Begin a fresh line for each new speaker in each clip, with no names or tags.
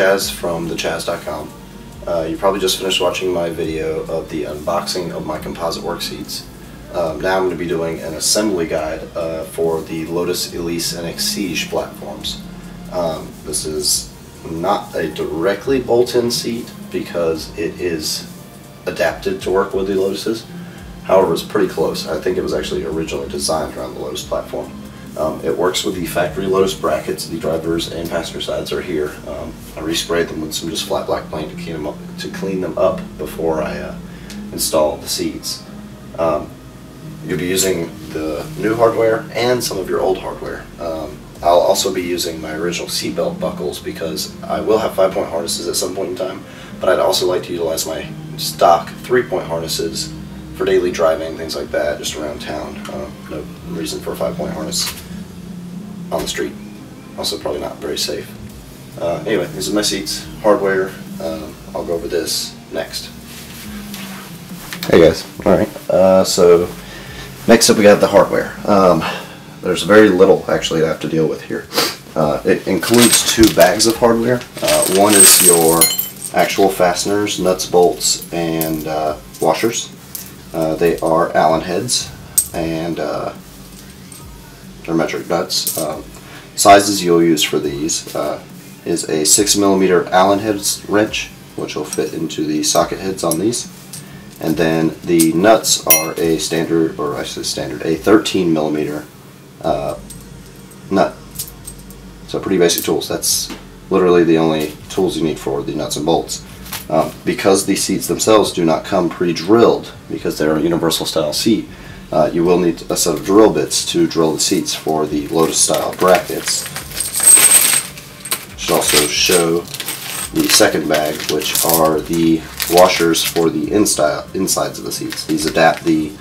Chaz from TheChazz.com. You probably just finished watching my video of the unboxing of my Composite Worx seats. Now I'm going to be doing an assembly guide for the Lotus Elise and Exige platforms. This is not a directly bolt-in seat because it is adapted to work with the Lotuses. However, it's pretty close. I think it was actually originally designed around the Lotus platform. It works with the factory Lotus brackets. The drivers and passenger sides are here. I resprayed them with some just flat black paint to clean them up before I installed the seats. You'll be using the new hardware and some of your old hardware. I'll also be using my original seatbelt buckles because I will have 5-point harnesses at some point in time, but I'd also like to utilize my stock 3-point harnesses for daily driving, things like that, just around town. No reason for a 5-point harness on the street. Also probably not very safe. Anyway, these are my seats, hardware. I'll go over this next. Hey guys, alright, so next up we got the hardware. There's very little actually I have to deal with here. It includes 2 bags of hardware. One is your actual fasteners, nuts, bolts, and washers. They are Allen heads, and they're metric nuts. Sizes you'll use for these is a 6mm Allen heads wrench, which will fit into the socket heads on these. And then the nuts are a standard, or I say standard, a 13mm nut. So pretty basic tools. That's literally the only tools you need for the nuts and bolts. Because these seats themselves do not come pre-drilled, because they're a universal style seat, you will need a set of drill bits to drill the seats for the Lotus style brackets. Should also show the second bag, which are the washers for the insides of the seats. These adapt the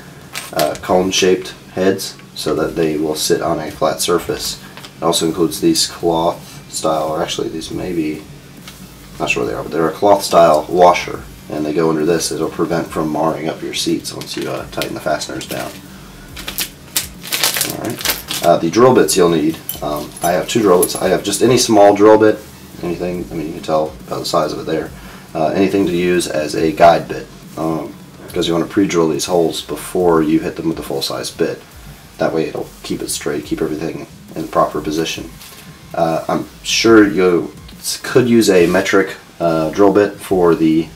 cone-shaped heads so that they will sit on a flat surface. It also includes these cloth style, or actually these may be, not sure where they are, but they're a cloth style washer, and they go under this. It'll prevent from marring up your seats once you tighten the fasteners down. Alright, the drill bits you'll need. I have 2 drill bits. I have just any small drill bit, anything, I mean you can tell by the size of it there. Anything to use as a guide bit, because you want to pre-drill these holes before you hit them with the full-size bit. That way it'll keep it straight, keep everything in proper position. I'm sure you could use a metric drill bit for the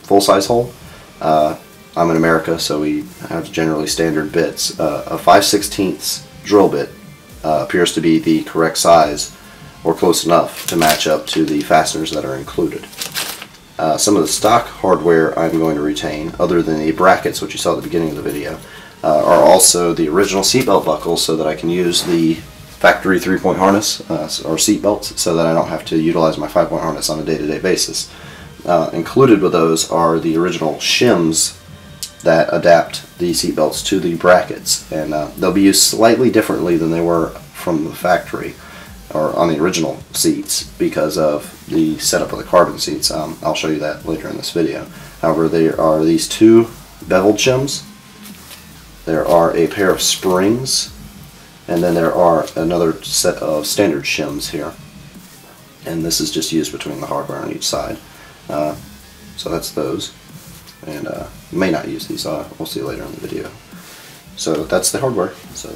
full-size hole. I'm in America, so we have generally standard bits. A 5/16 drill bit appears to be the correct size, or close enough to match up to the fasteners that are included. Some of the stock hardware I'm going to retain, other than the brackets, which you saw at the beginning of the video, are also the original seatbelt buckles, so that I can use the factory 3-point harness or seat belts, so that I don't have to utilize my 5-point harness on a day-to-day basis. Included with those are the original shims that adapt the seat belts to the brackets, and they'll be used slightly differently than they were from the factory or on the original seats because of the setup of the carbon seats. I'll show you that later in this video. However, there are these 2 beveled shims, there are a pair of springs, and then there are another set of standard shims here, and this is just used between the hardware on each side. So that's those, and you may not use these, we'll see later in the video. So that's the hardware. So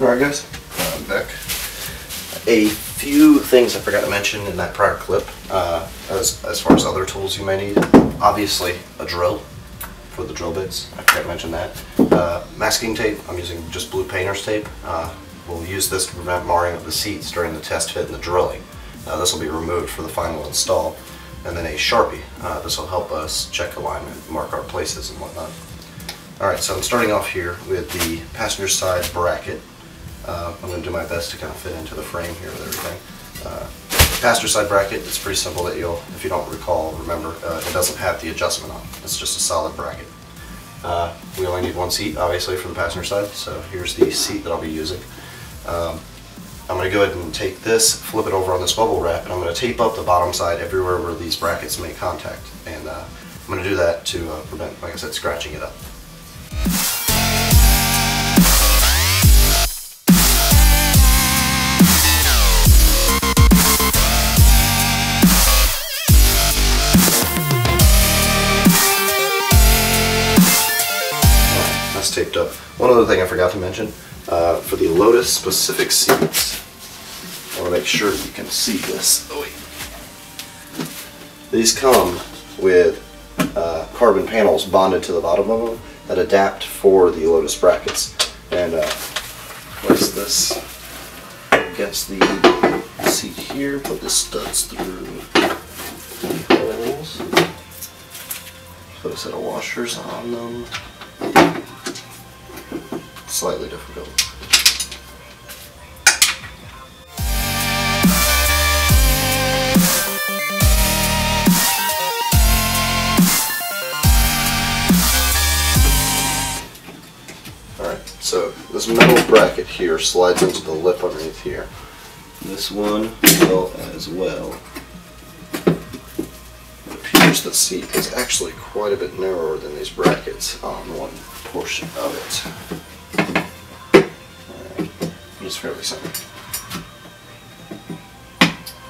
alright guys, I'm back. A few things I forgot to mention in that prior clip, as far as other tools you may need. Obviously a drill for the drill bits, I forgot to mention that. Masking tape, I'm using just blue painter's tape. We'll use this to prevent marring of the seats during the test fit and the drilling. This will be removed for the final install. And then a Sharpie. This will help us check alignment, mark our places and whatnot. Alright, so I'm starting off here with the passenger side bracket. I'm going to do my best to kind of fit into the frame here with everything. Passenger side bracket, it's pretty simple that if you don't remember, it doesn't have the adjustment on. It's just a solid bracket. We only need 1 seat, obviously, for the passenger side, so here's the seat that I'll be using. I'm going to go ahead and take this, flip it over on this bubble wrap, and I'm going to tape up the bottom side everywhere where these brackets make contact. And I'm going to do that to prevent, like I said, scratching it up. taped up. One other thing I forgot to mention, for the Lotus specific seats, I want to make sure you can see this. Oh, wait. These come with carbon panels bonded to the bottom of them that adapt for the Lotus brackets. And place this against the seat here, put the studs through the holes, put a set of washers on them. Slightly difficult. Alright, so this metal bracket here slides into the lip underneath here. This one will as well. It appears the seat is actually quite a bit narrower than these brackets on one portion of it. Alright, it's fairly simple.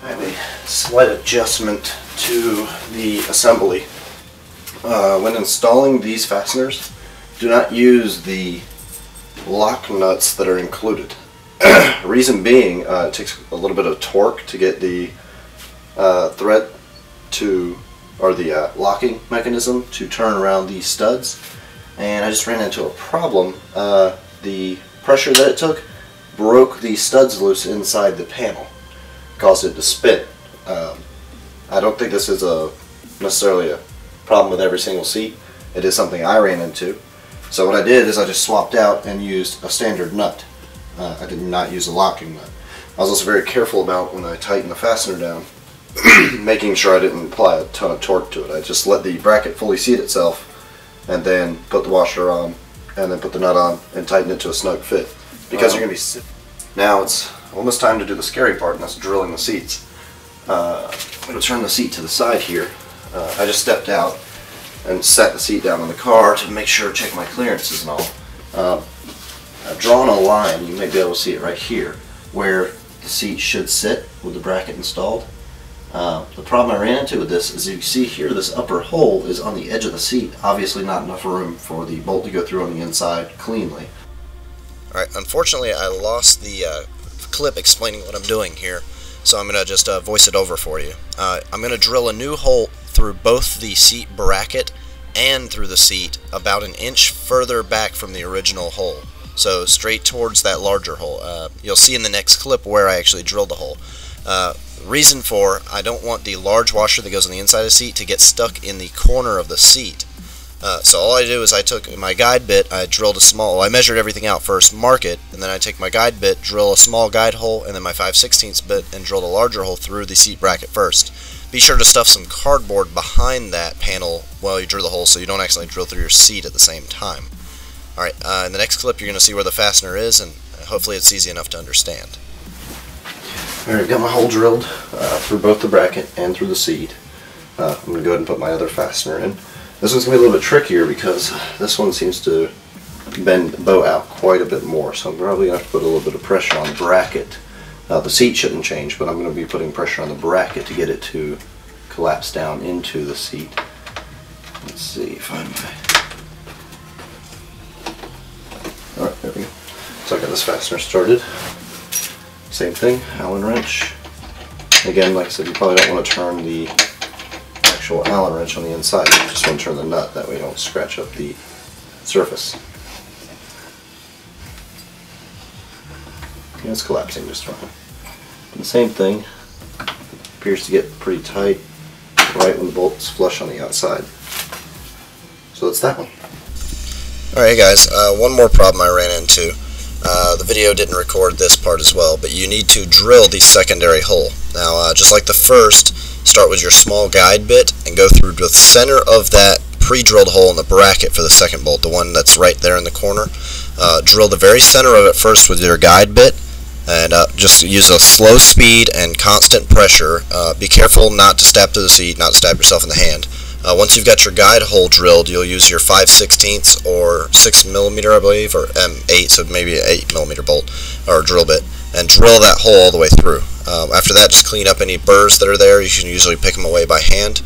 I have a slight adjustment to the assembly. When installing these fasteners, do not use the lock nuts that are included. Reason being, it takes a little bit of torque to get the thread to, or the locking mechanism to turn around these studs, and I just ran into a problem. The pressure that it took broke the studs loose inside the panel, caused it to spin. I don't think this is necessarily a problem with every single seat. It is something I ran into. So what I did is I just swapped out and used a standard nut. I did not use a locking nut. I was also very careful about when I tightened the fastener down, making sure I didn't apply a ton of torque to it. I just let the bracket fully seat itself and then put the washer on and then put the nut on and tighten it to a snug fit. Because you're going to be sitting. Now it's almost time to do the scary part, and that's drilling the seats. I'm going to turn the seat to the side here. I just stepped out and set the seat down on the car to make sure, check my clearances and all. I've drawn a line, you may be able to see it right here, where the seat should sit with the bracket installed. The problem I ran into with this is, you see here, this upper hole is on the edge of the seat. Obviously not enough room for the bolt to go through on the inside cleanly. Alright, unfortunately I lost the clip explaining what I'm doing here, so I'm going to just voice it over for you. I'm going to drill a new hole through both the seat bracket and through the seat about an inch further back from the original hole. So straight towards that larger hole. You'll see in the next clip where I actually drilled the hole. Reason for, I don't want the large washer that goes on the inside of the seat to get stuck in the corner of the seat. So all I do is I took my guide bit, I drilled a small, I measured everything out first, mark it, and then I take my guide bit, drill a small guide hole, and then my 5/16 bit, and drill a larger hole through the seat bracket first. Be sure to stuff some cardboard behind that panel while you drill the hole so you don't accidentally drill through your seat at the same time. Alright, in the next clip you're going to see where the fastener is, and hopefully it's easy enough to understand. Alright, got my hole drilled through both the bracket and through the seat. I'm going to go ahead and put my other fastener in. This one's going to be a little bit trickier because this one seems to bend the bow out quite a bit more, so I'm probably going to have to put a little bit of pressure on the bracket. The seat shouldn't change, but I'm going to be putting pressure on the bracket to get it to collapse down into the seat. Let's see if I'm... Alright, there we go. So I got this fastener started. Same thing, Allen wrench. Again, like I said, you probably don't want to turn the actual Allen wrench on the inside. You just want to turn the nut, that way you don't scratch up the surface. Okay, it's collapsing just fine. And the same thing, appears to get pretty tight right when the bolt's flush on the outside. So that's that one. Alright guys, one more problem I ran into. The video didn't record this part as well, but you need to drill the secondary hole. Now, just like the first, start with your small guide bit and go through the center of that pre-drilled hole in the bracket for the second bolt, the one that's right there in the corner. Drill the very center of it first with your guide bit, and just use a slow speed and constant pressure. Be careful not to stab to the seat, not to stab yourself in the hand. Once you've got your guide hole drilled, you'll use your 5/16 or 6mm, I believe, or M8, so maybe an 8mm bolt or drill bit, and drill that hole all the way through. After that, just clean up any burrs that are there. You can usually pick them away by hand,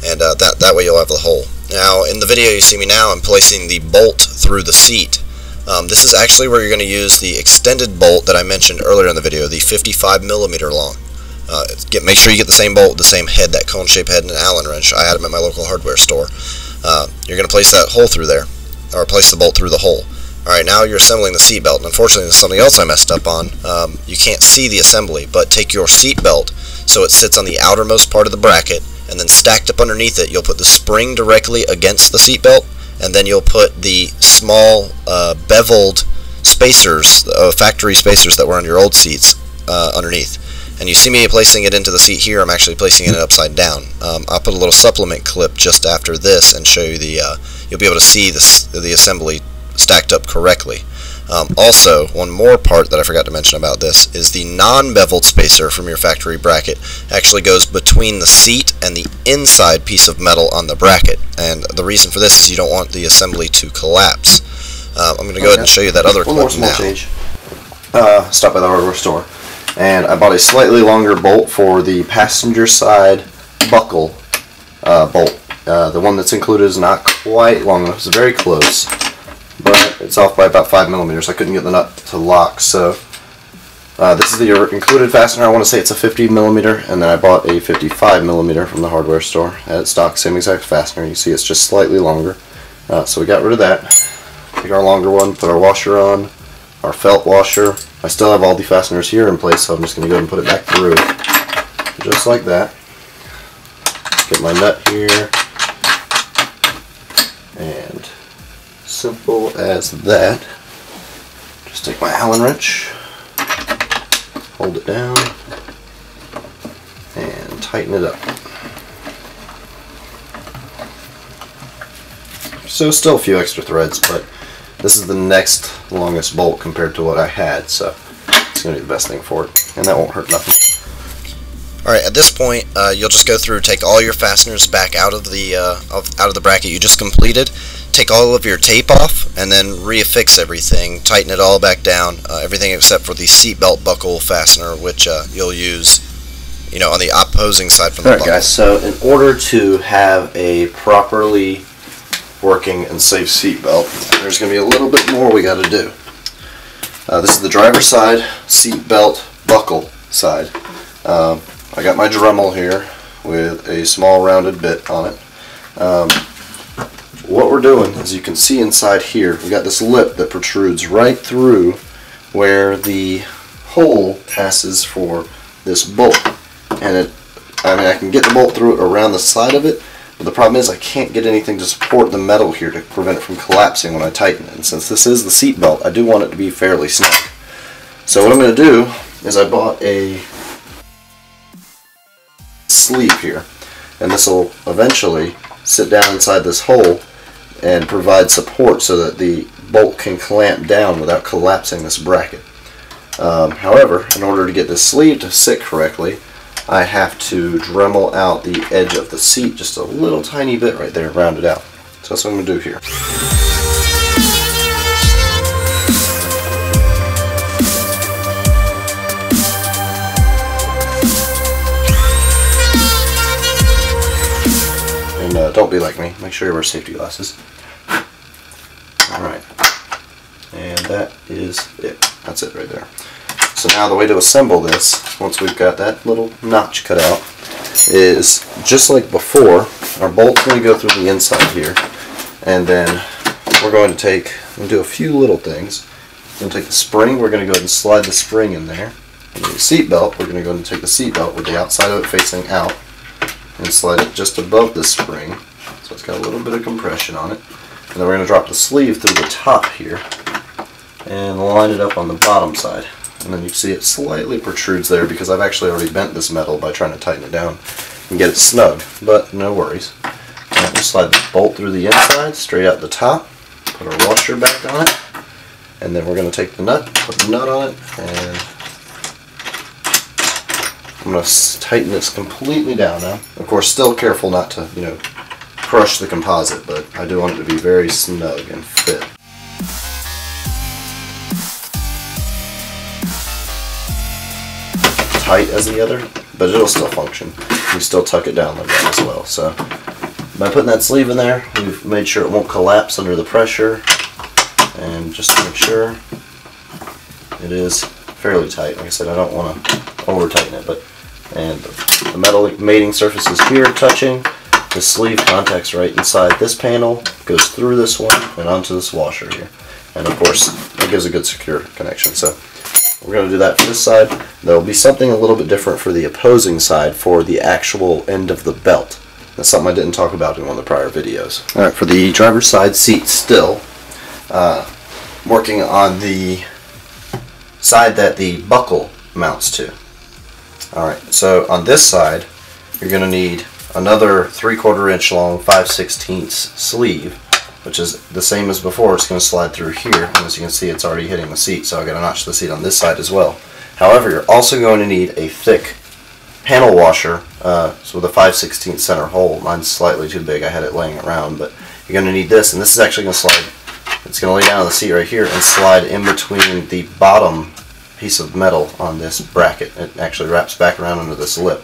and that way you'll have the hole. Now, in the video you see me now, I'm placing the bolt through the seat.
This is actually where you're going to use the extended bolt that I mentioned earlier in the video, the 55mm long. Make sure you get the same bolt with the same head, that cone-shaped head, and an Allen wrench. I had them at my local hardware store. You're going to place that hole through there, or place the bolt through the hole. Alright, now you're assembling the seat belt. Unfortunately, there's something else I messed up on. You can't see the assembly, but take your seat belt so it sits on the outermost part of the bracket, and then stacked up underneath it, you'll put the spring directly against the seat belt, and then you'll put the small beveled spacers, factory spacers that were on your old seats underneath. And you see me placing it into the seat here. I'm actually placing it upside down. I'll put a little supplement clip just after this and show you you'll be able to see the assembly stacked up correctly. Also, one more part that I forgot to mention about this is the non-beveled spacer from your factory bracket actually goes between the seat and the inside piece of metal on the bracket. And the reason for this is you don't want the assembly to collapse. I'm going to go ahead and show you that other clip now.
One more small change. Stopped by the hardware store, and I bought a slightly longer bolt for the passenger side buckle bolt. The one that's included is not quite long enough. It's very close, but it's off by about 5mm. I couldn't get the nut to lock, so this is the included fastener. I want to say it's a 50mm, and then I bought a 55mm from the hardware store at stock, same exact fastener. You see it's just slightly longer, so we got rid of that. Take our longer one, put our washer on, our felt washer. I still have all the fasteners here in place, so I'm just going to go ahead and put it back through, just like that. Get my nut here, and simple as that. Just take my Allen wrench, hold it down, and tighten it up. So still a few extra threads, but this is the next longest bolt compared to what I had, so it's going to be the best thing for it, and that won't hurt nothing.
Alright, at this point, you'll just go through, take all your fasteners back out of the bracket you just completed, take all of your tape off, and then reaffix everything, tighten it all back down, everything except for the seatbelt buckle fastener, which you'll use, on the opposing side from the buckle.
Alright guys, so in order to have a properly working and safe seat belt, there's going to be a little bit more we got to do. This is the driver's side seat belt buckle side. I got my Dremel here with a small rounded bit on it. What we're doing, as you can see inside here, we got this lip that protrudes right through where the hole passes for this bolt, and I can get the bolt through it around the side of it. But the problem is I can't get anything to support the metal here to prevent it from collapsing when I tighten it. And since this is the seat belt, I do want it to be fairly snug. So what I'm going to do is I bought a sleeve here, and this will eventually sit down inside this hole and provide support so that the bolt can clamp down without collapsing this bracket. However, in order to get this sleeve to sit correctly, I have to Dremel out the edge of the seat just a little tiny bit right there, round it out. So that's what I'm going to do here. And don't be like me, make sure you wear safety glasses. Alright, and that is it. That's it right there. So now the way to assemble this, once we've got that little notch cut out, is just like before. Our bolt's going to go through the inside here, and then we're going to do a few little things. We're going to take the spring, we're going to go ahead and slide the spring in there. And the seat belt, we're going to go ahead and take the seat belt with the outside of it facing out and slide it just above the spring, so it's got a little bit of compression on it. And then we're going to drop the sleeve through the top here and line it up on the bottom side. And then you see it slightly protrudes there because I've actually already bent this metal by trying to tighten it down and get it snug, but no worries. And we'll slide the bolt through the inside, straight out the top, put our washer back on it, and then we're going to take the nut, put the nut on it, and I'm going to tighten this completely down now. Of course, still careful not to, crush the composite, but I do want it to be very snug and fit. Tight as the other, but it'll still function. We still tuck it down like that as well. So by putting that sleeve in there, we've made sure it won't collapse under the pressure, and just to make sure it is fairly tight. Like I said, I don't want to over tighten it, and the metal mating surface is here touching. The sleeve contacts right inside this panel, goes through this one and onto this washer here, and of course it gives a good secure connection. So we're going to do that for this side. There will be something a little bit different for the opposing side for the actual end of the belt. That's something I didn't talk about in one of the prior videos. Alright, for the driver's side seat still, working on the side that the buckle mounts to. Alright, so on this side you're going to need another 3/4 inch long 5/16 sleeve, which is the same as before. It's going to slide through here, and as you can see it's already hitting the seat, so I've got to notch the seat on this side as well. However, you're also going to need a thick panel washer, so with a 5/16 center hole. Mine's slightly too big, I had it laying around, but you're going to need this, and this is actually going to slide, it's going to lay down on the seat right here and slide in between the bottom piece of metal on this bracket. It actually wraps back around under this lip,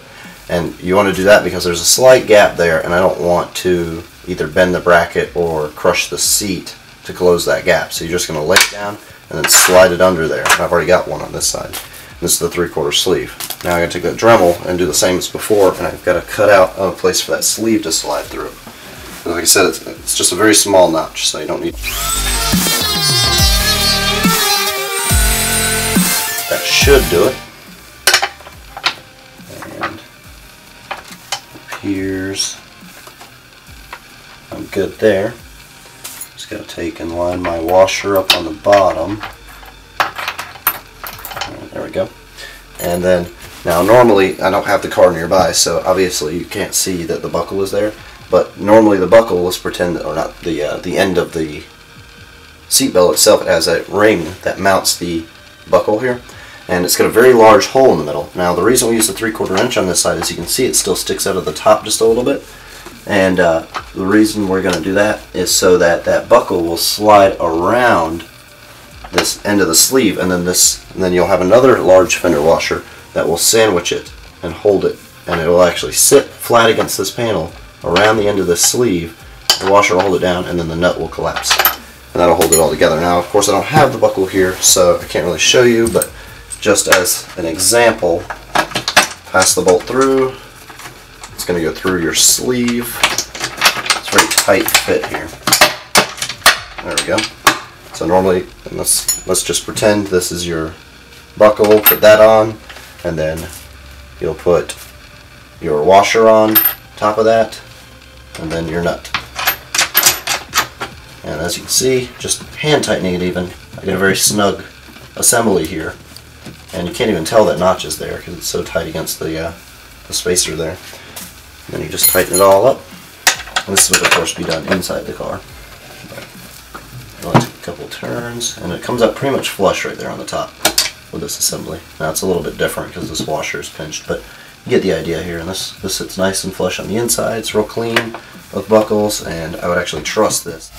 and you want to do that because there's a slight gap there, and I don't want to either bend the bracket or crush the seat to close that gap. So you're just going to lay it down and then slide it under there. I've already got one on this side. This is the 3/4 sleeve. Now I'm going to take that Dremel and do the same as before, and I've got to cut out a place for that sleeve to slide through. Like I said, it's just a very small notch, so you don't need... That should do it. And appears I'm good there. Just got to take and line my washer up on the bottom. There we go. And then, now normally I don't have the car nearby, so obviously you can't see that the buckle is there, but normally the buckle, let's pretend, or not, the end of the seatbelt itself, it has a ring that mounts the buckle here, and it's got a very large hole in the middle. Now the reason we use the 3/4 inch on this side is you can see it still sticks out of the top just a little bit, and the reason we're going to do that is so that that buckle will slide around this end of the sleeve, and then you'll have another large fender washer that will sandwich it and hold it, and it will actually sit flat against this panel around the end of the sleeve. The washer will hold it down, and then the nut will collapse, and that'll hold it all together. Now of course I don't have the buckle here, so I can't really show you, but just as an example, pass the bolt through. It's going to go through your sleeve. It's a very tight fit here. There we go. So normally, let's just pretend this is your buckle, put that on, and then you'll put your washer on top of that, and then your nut. And as you can see, just hand tightening it even, I get a very snug assembly here. And you can't even tell that notch is there because it's so tight against the spacer there. And then you just tighten it all up. And this would of course be done inside the car. I'll take a couple turns, and it comes up pretty much flush right there on the top with this assembly. Now it's a little bit different because this washer is pinched, but you get the idea here. And this sits nice and flush on the inside. It's real clean with buckles, and I would actually trust this.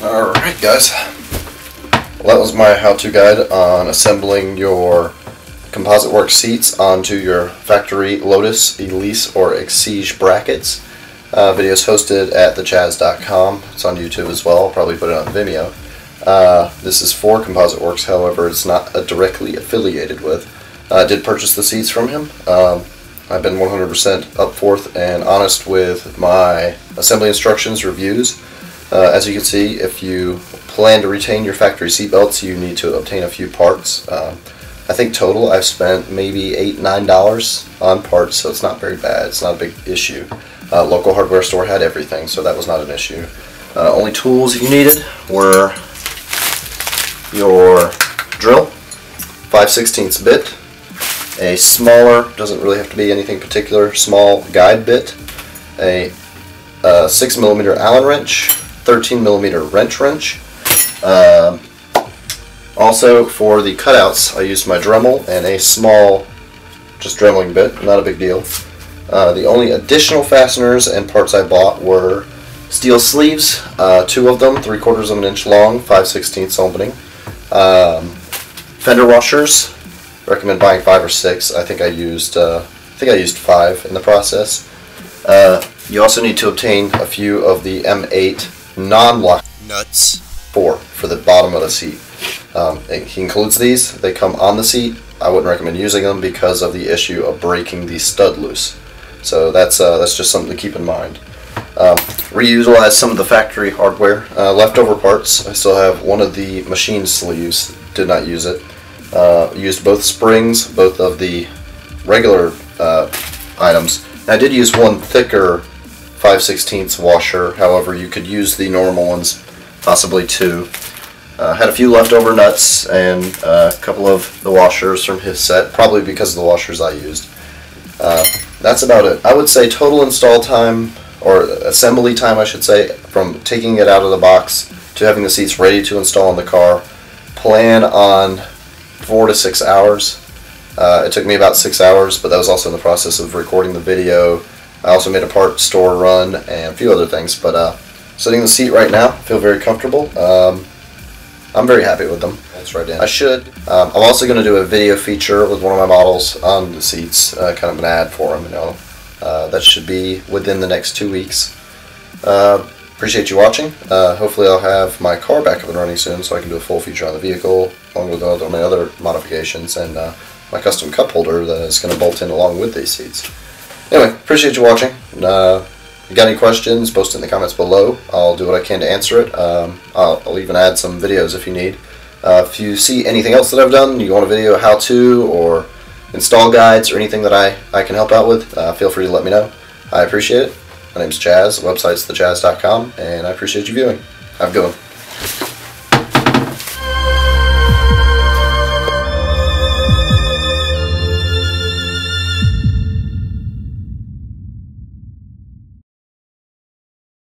Alright guys, well, that was my how-to guide on assembling your Composite Worx seats onto your factory Lotus Elise or Exige brackets. Videos hosted at TheChazz.com. It's on YouTube as well. I'll probably put it on Vimeo. This is for Composite Worx, however it's not directly affiliated with. I did purchase the seats from him. I've been 100% up forth and honest with my assembly instructions reviews. As you can see, if you plan to retain your factory seat belts, you need to obtain a few parts. I think total I've spent maybe $8–9 on parts, so it's not very bad. It's not a big issue. Local hardware store had everything, so that was not an issue. Only tools you needed were your drill, 5/16 bit, a smaller, doesn't really have to be anything particular, small guide bit, a 6mm Allen wrench, 13mm wrench. Also for the cutouts I used my Dremel and a small just dremeling bit, not a big deal. The only additional fasteners and parts I bought were steel sleeves, 2 of them, 3/4 of an inch long, 5/16 opening. Fender washers, recommend buying 5 or 6. I think I used 5 in the process. You also need to obtain a few of the M8 non-lock nuts for the bottom of the seat. He includes these. They come on the seat. I wouldn't recommend using them because of the issue of breaking the stud loose. So that's just something to keep in mind. Reutilize some of the factory hardware. Leftover parts. I still have one of the machine sleeves. Did not use it. Used both springs, both of the regular items. I did use one thicker 5/16 washer. However, you could use the normal ones, possibly 2. Had a few leftover nuts and a couple of the washers from his set, probably because of the washers I used. That's about it. I would say total install time, or assembly time I should say, from taking it out of the box to having the seats ready to install in the car, plan on 4 to 6 hours. It took me about 6 hours, but that was also in the process of recording the video. I also made a part store run and a few other things, but sitting in the seat right now, feel very comfortable. I'm very happy with them. That's right in. I should. I'm also going to do a video feature with one of my models on the seats, kind of an ad for them, you know. That should be within the next 2 weeks. Appreciate you watching. Hopefully I'll have my car back up and running soon so I can do a full feature on the vehicle, along with my other modifications, and my custom cup holder that is going to bolt in along with these seats. Anyway, appreciate you watching. If you got any questions, post it in the comments below. I'll do what I can to answer it. I'll even add some videos if you need. If you see anything else that I've done, you want a video how-to or install guides or anything that I can help out with, feel free to let me know. I appreciate it. My name's Chaz, the website's TheChazz.com, and I appreciate you viewing. Have a good one.